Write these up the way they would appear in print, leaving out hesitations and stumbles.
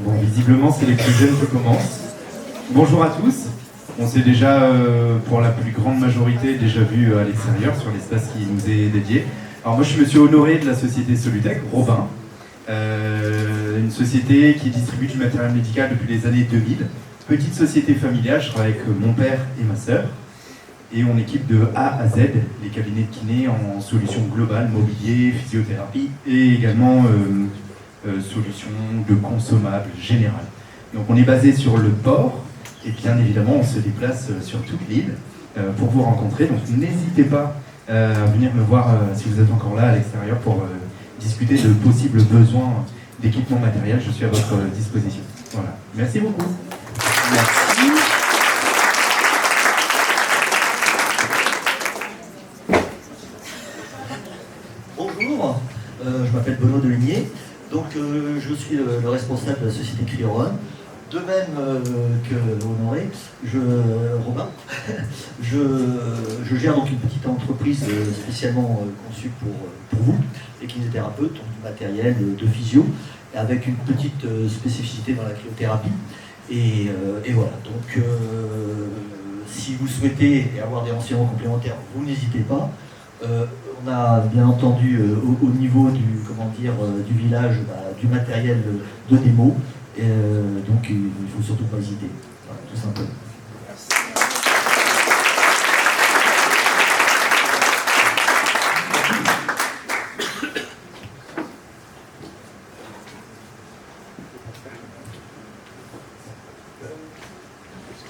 Bon, visiblement, c'est les plus jeunes qui commencent. Bonjour à tous. On s'est déjà, pour la plus grande majorité, déjà vu à l'extérieur, sur l'espace qui nous est dédié. Alors moi, je suis monsieur Honoré de la société Solutech, Robin. Une société qui distribue du matériel médical depuis les années 2000. Petite société familiale, je travaille avec mon père et ma sœur. Et on équipe de A à Z les cabinets de kiné en solutions globales, mobilier, physiothérapie et également solutions de consommables générales. Donc on est basé sur le port et bien évidemment on se déplace sur toute l'île pour vous rencontrer. Donc n'hésitez pas à venir me voir si vous êtes encore là à l'extérieur pour discuter de possibles besoins d'équipement matériel. Je suis à votre disposition. Voilà. Merci beaucoup. Merci. Bonjour, je m'appelle Benoît Deligné, donc je suis le responsable de la société Crioron. De même que Honoré, Robin, je gère donc une petite entreprise spécialement conçue pour vous, les kinésithérapeutes, donc du matériel de physio, avec une petite spécificité dans la cryothérapie. Et voilà, donc si vous souhaitez avoir des renseignements complémentaires, vous n'hésitez pas. On a bien entendu au niveau du village du matériel de démo, donc il ne faut surtout pas hésiter, voilà, tout simplement.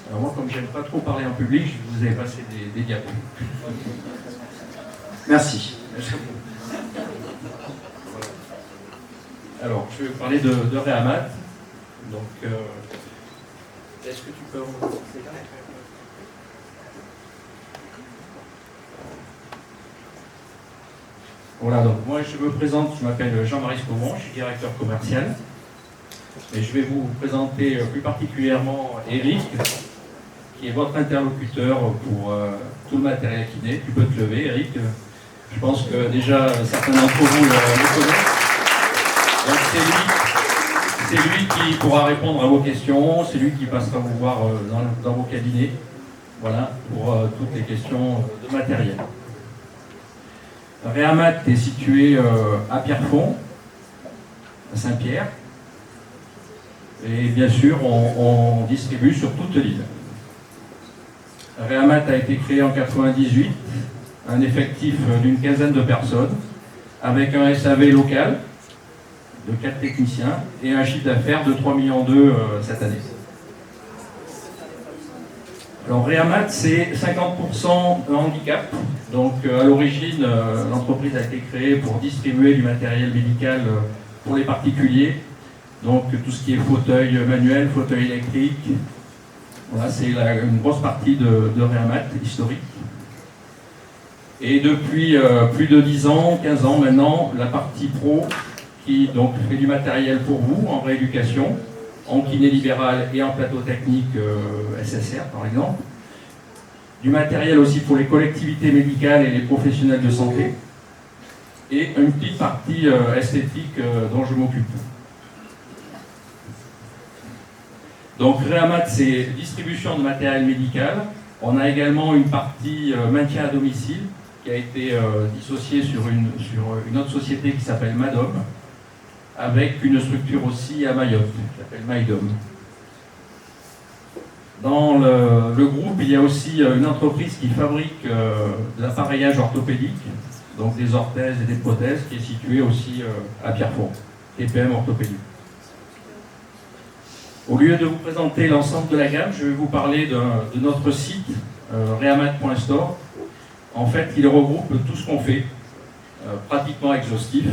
Alors moi, comme j'aime pas trop parler en public, je vous ai passé des diapos. Merci. Alors, je vais vous parler de Réamat. Donc, est-ce que tu peux... Voilà, donc moi je me présente, je m'appelle Jean-Marie Scaumont, je suis directeur commercial. Et je vais vous présenter plus particulièrement Eric, qui est votre interlocuteur pour tout le matériel kiné. Tu peux te lever, Eric. Je pense que déjà certains d'entre vous le connaissent. Donc c'est lui qui pourra répondre à vos questions, c'est lui qui passera vous voir dans vos cabinets, voilà, pour toutes les questions de matériel. Réamat est situé à Pierrefonds, à Saint-Pierre, et bien sûr on distribue sur toute l'île. Réamat a été créé en 1998, un effectif d'une quinzaine de personnes, avec un SAV local de 4 techniciens et un chiffre d'affaires de 3,2 millions cette année. Alors Réamat, c'est 50% handicap. Donc à l'origine, l'entreprise a été créée pour distribuer du matériel médical pour les particuliers. Donc tout ce qui est fauteuil manuel, fauteuil électrique. Voilà, c'est une grosse partie de Réamat historique. Et depuis plus de 10 ans, 15 ans maintenant, la partie pro qui donc fait du matériel pour vous en rééducation, en kiné libéral et en plateau technique SSR par exemple. Du matériel aussi pour les collectivités médicales et les professionnels de santé. Et une petite partie esthétique dont je m'occupe. Donc Réamat, c'est distribution de matériel médical. On a également une partie maintien à domicile qui a été dissociée sur une autre société qui s'appelle Madom, avec une structure aussi à Mayotte, qui s'appelle Maïdom. Dans le groupe, il y a aussi une entreprise qui fabrique de l'appareillage orthopédique, donc des orthèses et des prothèses, qui est située aussi à Pierrefonds, TPM Orthopédie. Au lieu de vous présenter l'ensemble de la gamme, je vais vous parler de notre site, reamat.store. En fait, il regroupe tout ce qu'on fait, pratiquement exhaustif.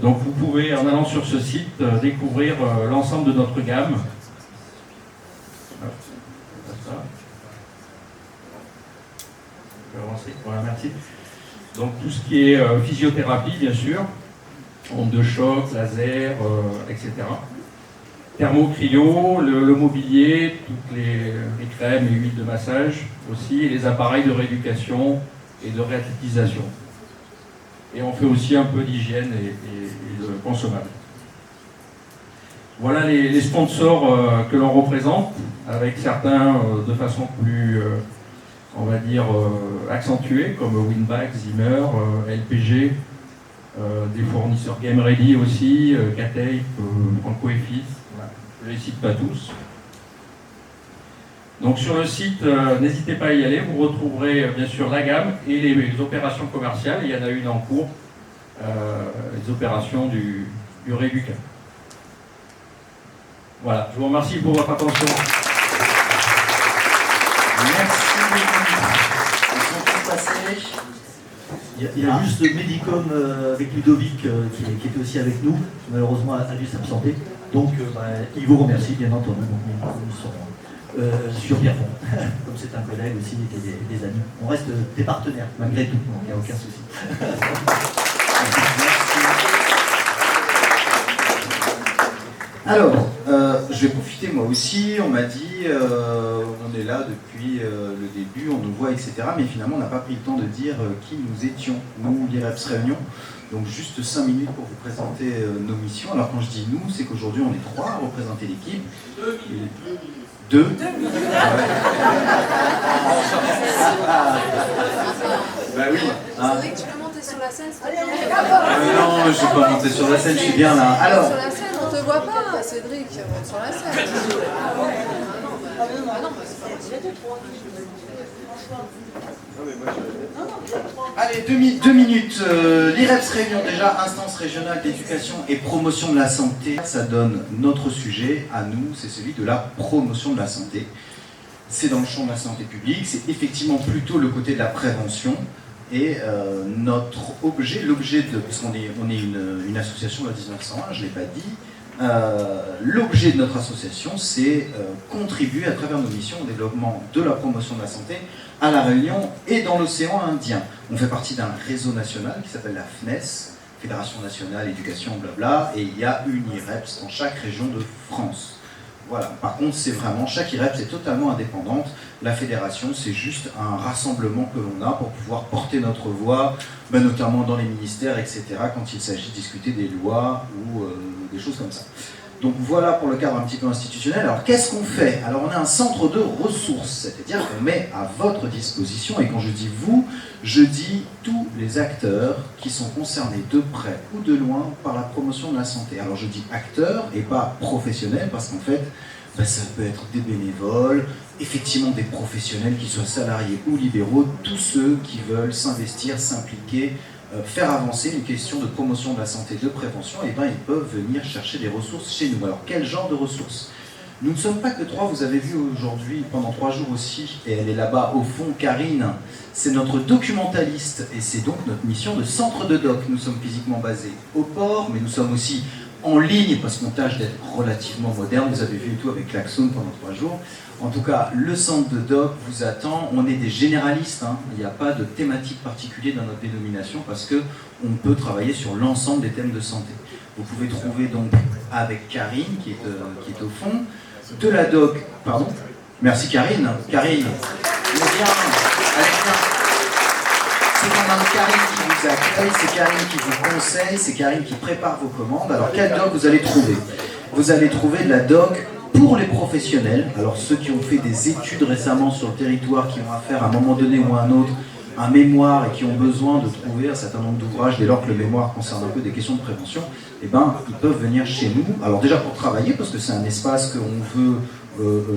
Donc vous pouvez, en allant sur ce site, découvrir l'ensemble de notre gamme. Voilà, merci. Donc tout ce qui est physiothérapie, bien sûr, ondes de choc, laser, etc. Thermo-cryo, le mobilier, toutes les crèmes et huiles de massage aussi, et les appareils de rééducation et de réathlétisation. Et on fait aussi un peu d'hygiène et de consommable. Voilà les sponsors que l'on représente, avec certains de façon plus, on va dire, accentuée, comme Winback, Zimmer, LPG, des fournisseurs Game Ready aussi, K-Tape, Franco et Fils, voilà. Je ne les cite pas tous. Donc sur le site, n'hésitez pas à y aller, vous retrouverez bien sûr la gamme et les opérations commerciales, il y en a une en cours, les opérations du Réduca. Voilà, je vous remercie pour votre attention. Merci beaucoup. Il y a juste Medicom avec Ludovic qui était aussi avec nous, qui malheureusement a dû s'absenter. Donc il vous remercie bien entendu. Donc, nous serons sur Pierrefonds, comme c'est un collègue aussi et des amis. On reste des partenaires malgré tout, donc il n'y a aucun souci. Alors, je vais profiter moi aussi, on m'a dit, on est là depuis le début, on nous voit, etc. Mais finalement, on n'a pas pris le temps de dire qui nous étions, nous, l'IREPS Réunion. Donc juste 5 minutes pour vous présenter nos missions. Alors quand je dis nous, c'est qu'aujourd'hui on est 3 à représenter l'équipe. 2. Bah oui. C'est vrai que tu peux monter sur la scène, non, je ne vais pas monter sur la scène, je suis bien là. Alors. Sur la scène, on te voit pas, Cédric, monte sur la scène. Ah non, c'est pas possible. Allez, 2 minutes. L'IREPS Réunion, déjà, instance régionale d'éducation et promotion de la santé. Ça donne notre sujet à nous, c'est celui de la promotion de la santé. C'est dans le champ de la santé publique, c'est effectivement plutôt le côté de la prévention. Et notre objet, parce qu'on est une association, la 1901, je ne l'ai pas dit, l'objet de notre association, c'est contribuer à travers nos missions au développement de la promotion de la santé à La Réunion et dans l'océan Indien. On fait partie d'un réseau national qui s'appelle la FNES, Fédération Nationale Éducation, blabla, et il y a une IREPS dans chaque région de France. Voilà. Par contre, c'est vraiment, chaque IREPS est totalement indépendante. La fédération, c'est juste un rassemblement que l'on a pour pouvoir porter notre voix, notamment dans les ministères, etc., quand il s'agit de discuter des lois ou des choses comme ça. Donc voilà pour le cadre un petit peu institutionnel. Alors qu'est-ce qu'on fait? Alors on a un centre de ressources, c'est-à-dire qu'on met à votre disposition, et quand je dis vous, je dis tous les acteurs qui sont concernés de près ou de loin par la promotion de la santé. Alors je dis acteurs et pas professionnels, parce qu'en fait, ça peut être des bénévoles, effectivement des professionnels, qui soient salariés ou libéraux, tous ceux qui veulent s'investir, s'impliquer, faire avancer une question de promotion de la santé, de prévention, et ils peuvent venir chercher des ressources chez nous. Alors quel genre de ressources? Nous ne sommes pas que 3, vous avez vu aujourd'hui, pendant 3 jours aussi, et elle est là-bas au fond, Karine, c'est notre documentaliste, et c'est donc notre mission de centre de doc. Nous sommes physiquement basés au port, mais nous sommes aussi en ligne, parce qu'on tâche d'être relativement moderne, vous avez vu et tout avec Klaxon pendant 3 jours. En tout cas, le centre de doc vous attend, on est des généralistes, hein. Il n'y a pas de thématique particulière dans notre dénomination, parce qu'on peut travailler sur l'ensemble des thèmes de santé. Vous pouvez trouver donc avec Karine, qui est au fond, de la doc, pardon, merci Karine, allez bien. C'est quand même Karine qui vous accueille, c'est Karine qui vous conseille, c'est Karine qui prépare vos commandes. Alors quelle doc vous allez trouver? Vous allez trouver de la doc pour les professionnels, alors ceux qui ont fait des études récemment sur le territoire, qui ont à faire à un moment donné ou à un autre un mémoire et qui ont besoin de trouver un certain nombre d'ouvrages, dès lors que le mémoire concerne un peu des questions de prévention, ils peuvent venir chez nous. Alors déjà pour travailler, parce que c'est un espace qu'on veut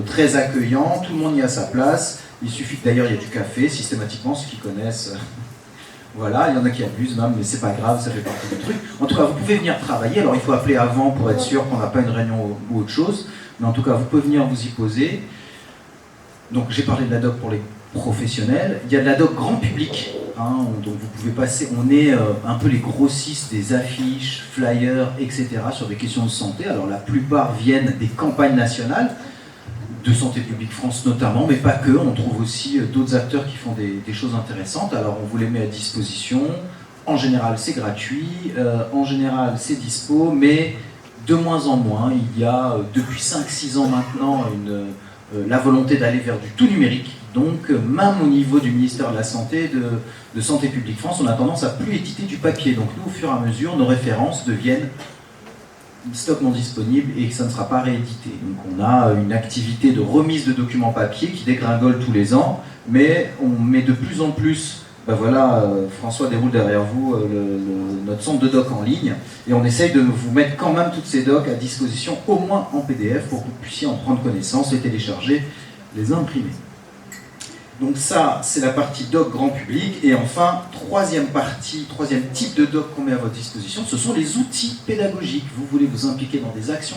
très accueillant, tout le monde y a sa place, il suffit d'ailleurs il y a du café, systématiquement, ceux qui connaissent... Voilà, il y en a qui abusent même, mais c'est pas grave, ça fait partie du truc. En tout cas, vous pouvez venir travailler, alors il faut appeler avant pour être sûr qu'on n'a pas une réunion ou autre chose, mais en tout cas, vous pouvez venir vous y poser. Donc j'ai parlé de la doc pour les professionnels, il y a de la doc grand public, hein, donc vous pouvez passer, on est un peu les grossistes des affiches, flyers, etc. sur des questions de santé. Alors la plupart viennent des campagnes nationales, de Santé publique France notamment, mais pas que, on trouve aussi d'autres acteurs qui font des choses intéressantes. Alors on vous les met à disposition, en général c'est gratuit, en général c'est dispo, mais de moins en moins, il y a depuis 5-6 ans maintenant la volonté d'aller vers du tout numérique. Donc même au niveau du ministère de la Santé, de Santé publique France, on a tendance à plus éditer du papier. Donc nous, au fur et à mesure, nos références deviennent stock non disponible et que ça ne sera pas réédité. Donc on a une activité de remise de documents papier qui dégringole tous les ans, mais on met de plus en plus, François déroule derrière vous notre centre de doc en ligne, et on essaye de vous mettre quand même toutes ces docs à disposition, au moins en PDF, pour que vous puissiez en prendre connaissance, les télécharger, les imprimer. Donc ça, c'est la partie doc grand public. Et enfin, troisième type de doc qu'on met à votre disposition, ce sont les outils pédagogiques. Vous voulez vous impliquer dans des actions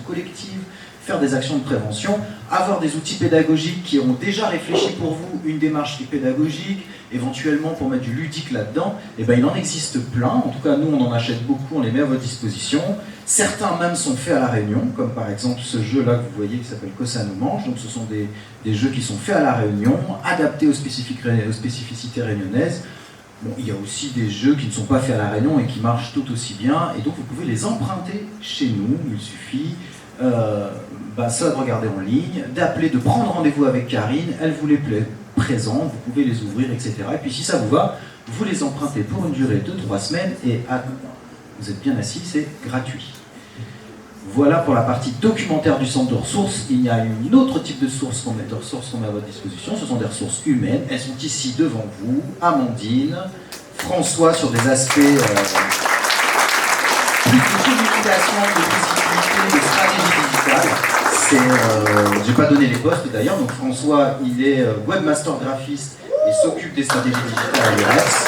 collectives, faire des actions de prévention, avoir des outils pédagogiques qui ont déjà réfléchi pour vous une démarche qui est pédagogique, éventuellement pour mettre du ludique là-dedans, et ben il en existe plein. En tout cas, nous, on en achète beaucoup, on les met à votre disposition. Certains même sont faits à La Réunion, comme par exemple ce jeu-là que vous voyez qui s'appelle Que ça nous mange. Donc ce sont des jeux qui sont faits à La Réunion, adaptés aux spécificités réunionnaises. Bon, il y a aussi des jeux qui ne sont pas faits à La Réunion et qui marchent tout aussi bien, et donc vous pouvez les emprunter chez nous. Il suffit soit de regarder en ligne, d'appeler, de prendre rendez-vous avec Karine, elle vous les plaît présents, vous pouvez les ouvrir, etc. Et puis si ça vous va, vous les empruntez pour une durée de 3 semaines, et vous êtes bien assis, c'est gratuit. Voilà pour la partie documentaire du centre de ressources. Il y a un autre type de ressources qu'on met à votre disposition, ce sont des ressources humaines. Elles sont ici devant vous, Amandine, François sur des aspects plus de communication, de visibilité, de stratégie digitale. Je n'ai pas donné les postes d'ailleurs, donc François il est webmaster graphiste et s'occupe des stratégies digitales à l'IREPS.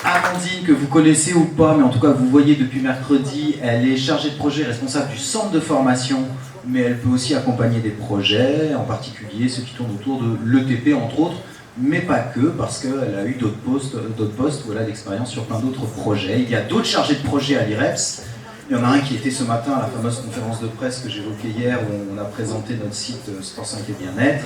Amandine, que vous connaissez ou pas, mais en tout cas vous voyez depuis mercredi, elle est chargée de projet, responsable du centre de formation, mais elle peut aussi accompagner des projets, en particulier ceux qui tournent autour de l'ETP entre autres, mais pas que, parce qu'elle a eu d'autres postes, voilà, d'expérience sur plein d'autres projets. Il y a d'autres chargés de projet à l'IREPS. Il y en a un qui était ce matin à la fameuse conférence de presse que j'évoquais hier, où on a présenté notre site Sport 5 et Bien-être.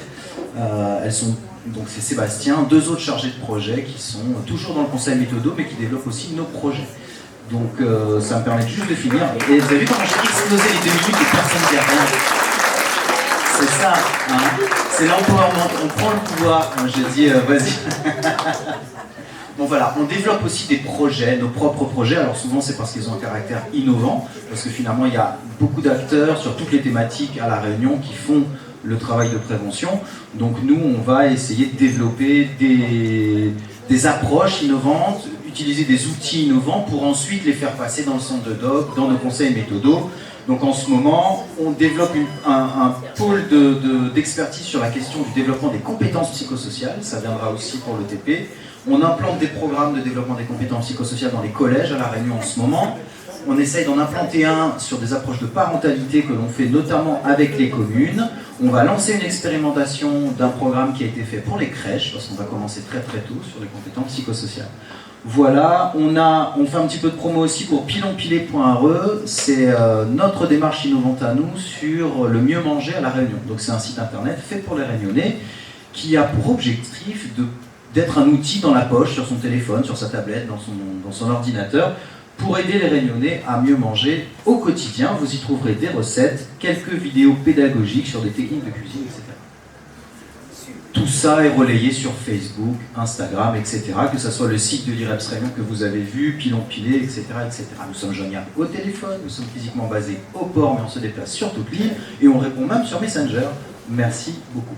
Donc c'est Sébastien, 2 autres chargés de projet qui sont toujours dans le conseil méthodo, mais qui développent aussi nos projets. Donc ça me permet juste de finir. Et vous avez vu comment j'ai explosé les 2 minutes et personne ne dit rien. C'est ça, hein. C'est l'empowerment, on prend le pouvoir. Moi je dis vas-y. Bon voilà, on développe aussi des projets, nos propres projets. Alors souvent c'est parce qu'ils ont un caractère innovant, parce que finalement il y a beaucoup d'acteurs sur toutes les thématiques à La Réunion qui font le travail de prévention. Donc nous on va essayer de développer des approches innovantes, utiliser des outils innovants pour ensuite les faire passer dans le centre de doc, dans nos conseils méthodos. Donc en ce moment, on développe un pôle d'expertise sur la question du développement des compétences psychosociales, ça viendra aussi pour l'ETP. On implante des programmes de développement des compétences psychosociales dans les collèges à La Réunion en ce moment. On essaye d'en implanter un sur des approches de parentalité que l'on fait notamment avec les communes. On va lancer une expérimentation d'un programme qui a été fait pour les crèches, parce qu'on va commencer très très tôt sur les compétences psychosociales. Voilà, on fait un petit peu de promo aussi pour pilonpilé.re, c'est notre démarche innovante à nous sur le mieux manger à La Réunion. Donc c'est un site internet fait pour les Réunionnais qui a pour objectif d'être un outil dans la poche, sur son téléphone, sur sa tablette, dans son ordinateur, pour aider les Réunionnais à mieux manger au quotidien. Vous y trouverez des recettes, quelques vidéos pédagogiques sur des techniques de cuisine, etc. Tout ça est relayé sur Facebook, Instagram, etc. Que ce soit le site de l'IREPS Réunion que vous avez vu, Pilon Pilé, etc., etc. Nous sommes joignables au téléphone, nous sommes physiquement basés au port, mais on se déplace sur toute l'île et on répond même sur Messenger. Merci beaucoup.